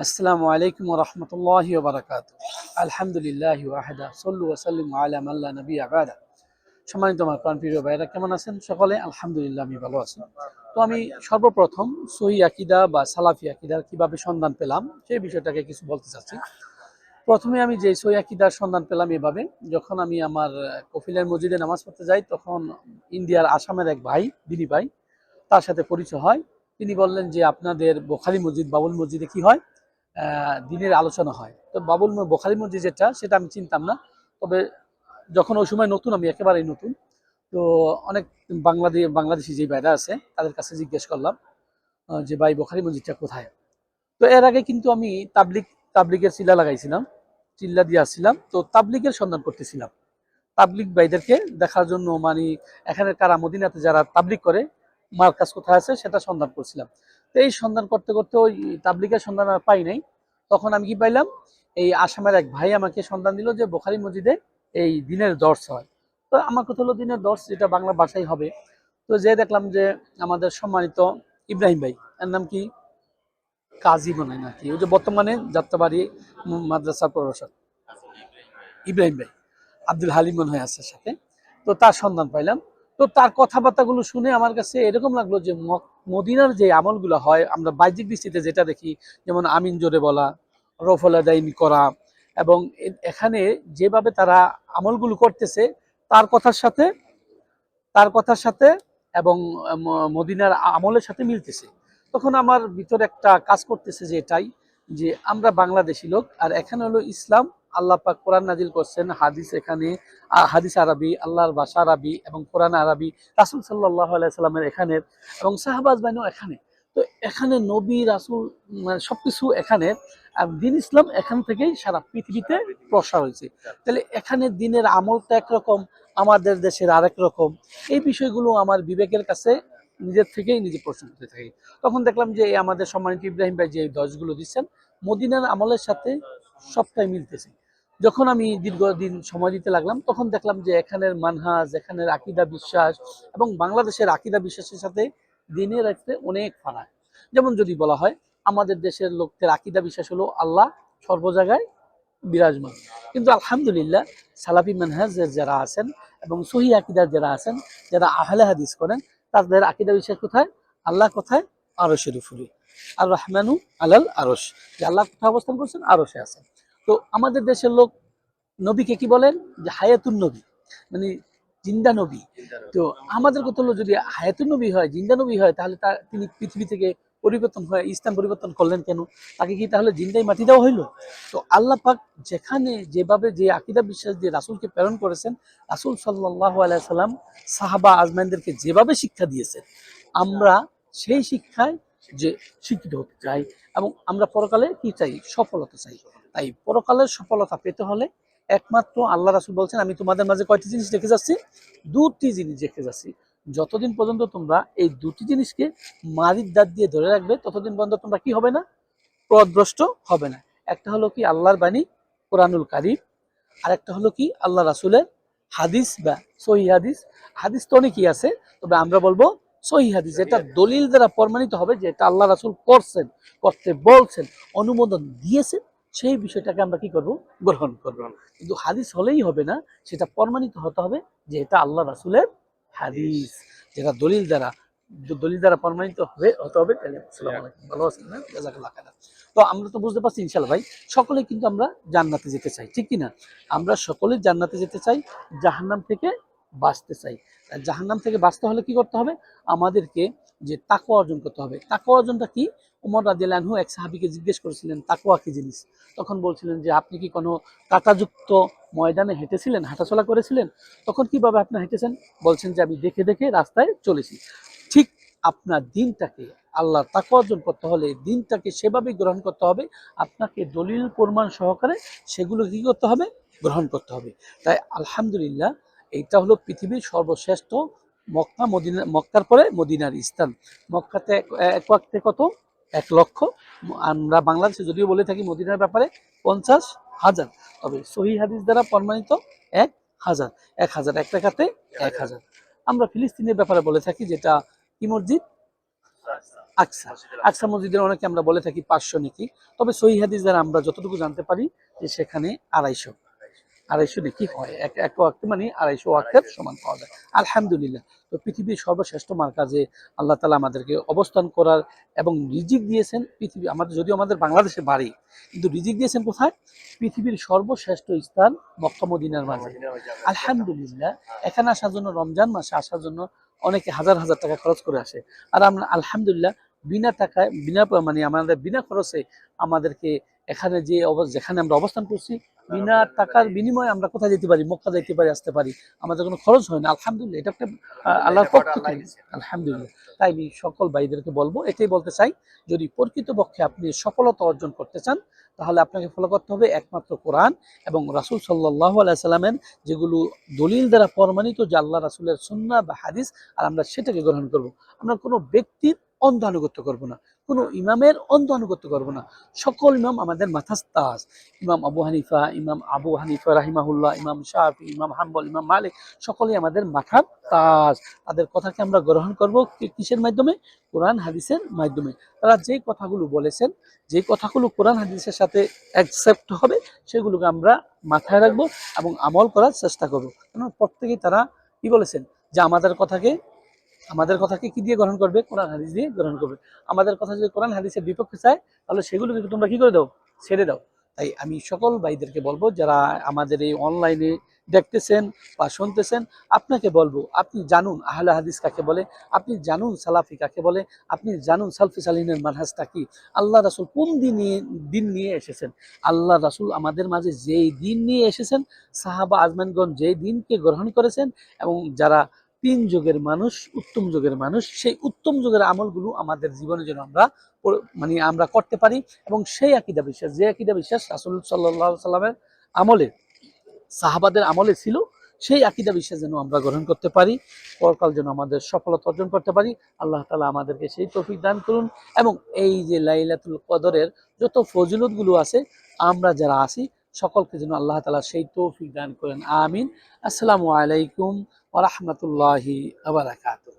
আসসালামু আলাইকুম ওয়া রাহমাতুল্লাহি ওয়া বারাকাতুহু। আলহামদুলিল্লাহি ওয়াহদা সাল্লু ওয়া সাল্লিমু আলা মান লা নাবিয়্যা বা'দা। সম্মানিত আমার প্রাণপ্রিয় ভাইরা, কেমন আছেন সকলে? আলহামদুলিল্লাহ, আমি ভালো আছি। তো আমি সর্বপ্রথম সহিহ আকীদা বা সালাফি আকীদার কিভাবে সন্ধান পেলাম সেই বিষয়টাকে কিছু বলতে চাচ্ছি। প্রথমে আমি যে সহিহ আকীদার সন্ধান পেলাম এভাবে, যখন আমি আমার কফিলের মসজিদে নামাজ পড়তে যাই, তখন ইন্ডিয়ার আসামের এক ভাই, দিনী ভাই, তার সাথে পরিচয় হয়। তিনি বললেন যে আপনাদের বুখারী মসজিদ, বাবুল মসজিদে কি হয়, দিনের আলোচনা হয়। তো বুখারী মসজিদ যেটা, সেটা আমি চিনতাম না। তবে যখন ওই সময় নতুন, আমি একেবারেই নতুন, তো অনেক বাংলাদেশি যে ভাইরা আছে তাদের কাছে জিজ্ঞেস করলাম যে ভাই, বুখারী মসজিদটা কোথায়? তো এর আগে কিন্তু আমি তাবলিগের চিল্লা লাগাইছিলাম, চিল্লা দিয়ে আসছিলাম, তো তাবলিগের সন্ধান করতেছিলাম। তাবলিগ ভাইদেরকে দেখার জন্য, মানে এখানে কারা মদিনাতে যারা তাবলিগ করে, মার্কাজ কোথায় আছে সেটা সন্ধান করছিলাম। তো এই সন্ধান করতে করতে ওই তাবলিগের সন্ধান আর পাই নাই। তখন আমি কি পাইলাম, এই আসামের এক ভাই আমাকে সন্ধান দিল যে বুখারী মসজিদে এই দিনের দর্স হয়। তো আমার কথা হলো দিনের দর্স, যেটা বাংলা ভাষায় হবে। তো যে দেখলাম যে আমাদের সম্মানিত ইব্রাহিম ভাই, এর নাম কি, কাজী মনে হয় নাকি, ওই যে বর্তমানে যাত্রাবাড়ি মাদ্রাসার প্রভাষক ইব্রাহিম ভাই, আব্দুল হালিম মনে হয় আছে সাথে। তো তার সন্ধান পাইলাম। তো তার কথাবার্তাগুলো শুনে আমার কাছে এরকম লাগলো যে মদিনার যে আমলগুলো হয়, আমরা বাহ্যিক দৃষ্টিতে যেটা দেখি, যেমন আমিন জোরে বলা, রফল আদাইন করা, এবং এখানে যেভাবে তারা আমলগুলো করতেছে, তার কথার সাথে তার কথার সাথে এবং মদিনার আমলের সাথে মিলতেছে। তখন আমার ভিতরে একটা কাজ করতেছে, যে এটাই, যে আমরা বাংলাদেশি লোক, আর এখানে হলো ইসলাম। আল্লাহ পাক কোরআন নাজিল করছেন, হাদিস এখানে, হাদিস আরবি, আল্লাহর ভাষা আরবি এবং কোরআন আরবি, রাসূল সাল্লাল্লাহু আলাইহি সাল্লামের এখানে, এবং সাহাবাজ বাহিনীও এখানে। তো এখানে নবী রাসূল, মানে সবকিছু এখানে, আর দিন ইসলাম এখান থেকেই সারা পৃথিবীতে প্রসার হয়েছে। তাহলে এখানে দিনের আমলটা একরকম, আমাদের দেশের আরেক রকম। এই বিষয়গুলো আমার বিবেকের কাছে নিজের থেকেই নিজে প্রশ্ন করতে থাকি। তখন দেখলাম যে এই আমাদের সম্মানিত ইব্রাহিম ভাই যে দশগুলো দিচ্ছেন, মদিনার আমলের সাথে সবটাই মিলতেছে। যখন আমি দীর্ঘদিন সময় দিতে লাগলাম, তখন দেখলাম যে এখানের মানহাজ, এখানের আকীদা বিশ্বাস এবং বাংলাদেশের আকীদা বিশ্বাসের সাথে দিনের একটা অনেক ফারাক। যেমন যদি বলা হয়, আমাদের দেশের লোকদের আকীদা বিশ্বাস হলো আল্লাহ সর্ব জায়গায় বিরাজমান। কিন্তু আলহামদুলিল্লাহ, সালাফি মানহাজের যারা আছেন এবং সহিহ আকীদার যারা আছেন, যারা আহলে হাদিস করেন, তাদের আকীদা বিশ্বাস কোথায়? আল্লাহ কোথায়? আরশের উপরে। আর রহমানু আলাল আরশ, যে আল্লাহ কোথায় অবস্থান করছেন? আরশে আছেন। তো আমাদের দেশের লোক নবীকে কি বলেন? যে হায়াতুন নবী, মানে জিন্দা নবী। তো আমাদের কথা হলো, যদি হায়াতুন নবী হয়, জিন্দা নবী হয়, তাহলে তিনি পৃথিবী থেকে পরিবর্তন হয়ে স্থান পরিবর্তন করলেন কেন? তাকে কি তাহলে জিন্দাই মাটি দেওয়া হইলো? তো আল্লাহ পাক যেখানে যেভাবে যে আকীদা বিশ্বাস দিয়ে রাসূলকে প্রেরণ করেছেন, রাসূল সাল্লাল্লাহু আলাইহি সাল্লাম সাহাবা আজমাইনদেরকে যেভাবে শিক্ষা দিয়েছেন, আমরা সেই শিক্ষায় যে শিক্ষিত হতে চাই, এবং আমরা পরকালে কি চাই? সফলতা চাই। তাই পরকালের সফলতা পেতে হলে একমাত্র আল্লাহ রাসূল বলছেন, আমি তোমাদের মাঝে কয়টি জিনিস রেখে যাচ্ছি? দুটি জিনিস রেখে যাচ্ছি। যতদিন পর্যন্ত তোমরা এই দুটি জিনিসকে মারির দাঁত দিয়ে ধরে রাখবে, ততদিন পর্যন্ত তোমরা কি হবে না? পথভ্রষ্ট হবে না। একটা হলো কি আল্লাহর বাণী, কোরআনুল কারীম। আর একটা হলো কি আল্লাহ রাসূলের হাদিস বা সহিহ হাদিস। হাদিস তো অনেকই আছে, তবে আমরা বলবো সহিহ হাদিস, যেটা দলিল দ্বারা প্রমাণিত হবে যে এটা আল্লাহ রাসূল করছেন, করতে বলছেন, অনুমোদন দিয়েছেন। সেই বিষয়টাকে আমরা কি করব? গ্রহণ করব। কিন্তু হাদিস হলেই হবে না, সেটা প্রমাণিত হতে হবে যে এটা আল্লাহ রাসূলের হাদিস, যেটা দলিল দ্বারা প্রমাণিত হতে হবে। তাহলে আসসালামু আলাইকুম, ভালো আছেন না? জাযাকাল্লাহ খাইরান। তো আমরা তো বুঝতে পারছি ইনশাআল্লাহ ভাই, সকলে কিন্তু আমরা জান্নাতে যেতে চাই, ঠিক কি না? আমরা সকলেই জান্নাতে যেতে চাই, জাহান্নাম থেকে বাঁচতে চাই। আর জাহান্নাম থেকে বাঁচতে হলে কি করতে হবে? আমাদেরকে যে তাকওয়া অর্জন করতে হবে। তাকওয়া অর্জনটা কি? ওমর রাদিয়াল্লাহু আনহু এক সাহাবীকে জিজ্ঞেস করেছিলেন, তাকওয়া কি জিনিস? তখন বলছিলেন যে, আপনি কি কোনো কাঁটাযুক্ত ময়দানে হেঁটেছিলেন, হাঁটাচলা করেছিলেন? তখন কিভাবে আপনি হেঁটেছেন? বলছেন যে, আমি দেখে দেখে রাস্তায় চলেছি। ঠিক আপনার দিনটাকে, আল্লাহর তাকওয়া অর্জন করতে হলে দিনটাকে সেভাবেই গ্রহণ করতে হবে। আপনাকে দলিল প্রমাণ সহকারে সেগুলো কি করতে হবে? গ্রহণ করতে হবে। তাই আলহামদুলিল্লাহ, এইটা হলো পৃথিবীর সর্বশ্রেষ্ঠ মদিনা, মক্কার পরে মদিনার স্থান। মক্কাতে এক ওয়াক্তে কত? 1,00,000। আমরা বাংলাদেশে যদিও বলে থাকি মদিনার ব্যাপারে 50,000, তবে সহিহ হাদিস দ্বারা প্রমাণিত 1,000। 1,000 এক টাকাতে 1,000। আমরা ফিলিস্তিনের ব্যাপারে বলে থাকি, যেটা কি মসজিদ? আকসা আকসা মসজিদের অনেকে আমরা বলে থাকি 500 নেকি, তবে সহিহ হাদিস দ্বারা আমরা যতটুকু জানতে পারি যে সেখানে 250 নেকি হয়, এক ওয়াক্ত মানে 250 ওয়াক্তের সমান পাওয়া যায়। আলহামদুলিল্লাহ। তো পৃথিবীর সর্বশ্রেষ্ঠ মার্কাজে আল্লাহ তাআলা আমাদেরকে অবস্থান করার এবং রিজিক দিয়েছেন। পৃথিবী আমাদের, যদিও আমাদের বাংলাদেশে বাড়ি, কিন্তু রিজিক দিয়েছেন কোথায়? পৃথিবীর সর্বশ্রেষ্ঠ স্থান মক্কা মদিনার মাঝে। আলহামদুলিল্লাহ। এখানে আসার জন্য, রমজান মাসে আসার জন্য অনেকে হাজার হাজার টাকা খরচ করে আসে। আর আমরা আলহামদুলিল্লাহ বিনা টাকায়, মানে আমাদের বিনা খরচে আমাদেরকে এখানে যেখানে আমরা অবস্থান করছি, বিনা টাকার বিনিময়ে আমরা কোথায় যেতে পারি? মক্কা যেতে পারি, আসতে পারি। আমাদের কোনো খরচ হয় না। আলহামদুলিল্লাহ, এটা একটা আল্লাহর পক্ষ থেকে। আলহামদুলিল্লাহ। তাই আমি সকল ভাইদেরকে বলবো, এটাই বলতে চাই, যদি প্রকৃতপক্ষে আপনি সফলতা অর্জন করতে চান, তাহলে আপনাকে ফলো করতে হবে একমাত্র কোরআন এবং রাসূল সাল্লাল্লাহু আলাইহি সাল্লামের যেগুলো দলিল দ্বারা প্রমাণিত, যে আল্লাহ রাসূলের সুন্নাহ বা হাদিস, আর আমরা সেটাকে গ্রহণ করব। আমরা কোনো ব্যক্তির অন্ধ আনুগত্য করবো না, কোনো ইমামের অন্ধ আনুগত্য করবো না। সকল ইমাম আমাদের মাথার তাজ। ইমাম আবু হানিফা রাহিমাহুল্লাহ, ইমাম শাফি, ইমাম হাম্বল, ইমাম মালিক, সকলেই আমাদের মাথার তাজ। তাদের কথাকে আমরা গ্রহণ করব কিসের মাধ্যমে? কোরআন হাদিসের মাধ্যমে। তারা যে কথাগুলো বলেছেন, যে কথাগুলো কোরআন হাদিসের সাথে অ্যাকসেপ্ট হবে, সেগুলোকে আমরা মাথায় রাখবো এবং আমল করার চেষ্টা করবো। কারণ প্রত্যেকেই তারা কি বলেছেন? যে আমাদের কথাকে কি দিয়ে গ্রহণ করবে? কোরআন হাদিস দিয়ে গ্রহণ করবে। আমাদের কথা যদি কোরআন হাদিসের বিপক্ষে চায়, তাহলে সেগুলোকে তোমরা কি করে দাও? ছেড়ে দাও। তাই আমি সকল ভাইদেরকে বলবো, যারা আমাদের এই অনলাইনে দেখতেছেন বা শুনতেছেন, আপনাকে বলবো, আপনি জানুন আহলে হাদিস কাকে বলে, আপনি জানুন সালাফি কাকে বলে, আপনি জানুন সালফি সালিনের মানহাজটা কি, আল্লাহ রাসূল কোন দিন নিয়ে এসেছেন। আল্লাহ রাসূল আমাদের মাঝে যেই দিন নিয়ে এসেছেন, সাহাবা আজমানগণ যেই দিনকে গ্রহণ করেছেন, এবং যারা 3 যুগের মানুষ, উত্তম যুগের মানুষ, সেই উত্তম যুগের আমলগুলো আমাদের জীবনে যেন আমরা মানে আমরা করতে পারি। এবং সেই আকীদা বিশ্বাস, যে আকীদা বিশ্বাস রাসূল সাল্লাল্লাহু আলাইহি সাল্লামের আমলে, সাহাবাদের আমলে ছিল, সেই আকীদা বিশ্বাস যেন আমরা গ্রহণ করতে পারি, পরকাল যেন আমাদের সফলতা অর্জন করতে পারি। আল্লাহ তাআলা আমাদেরকে সেই তৌফিক দান করুন। এবং এই যে লাইলাতুল কদরের যত ফজিলতগুলো আছে, আমরা যারা আছি সকলকে যেন আল্লাহ তাআলা সেই তৌফিক দান করেন। আমিন। আসসালামু আলাইকুম ওয়া রাহমাতুল্লাহি ওয়া বারাকাতুহু।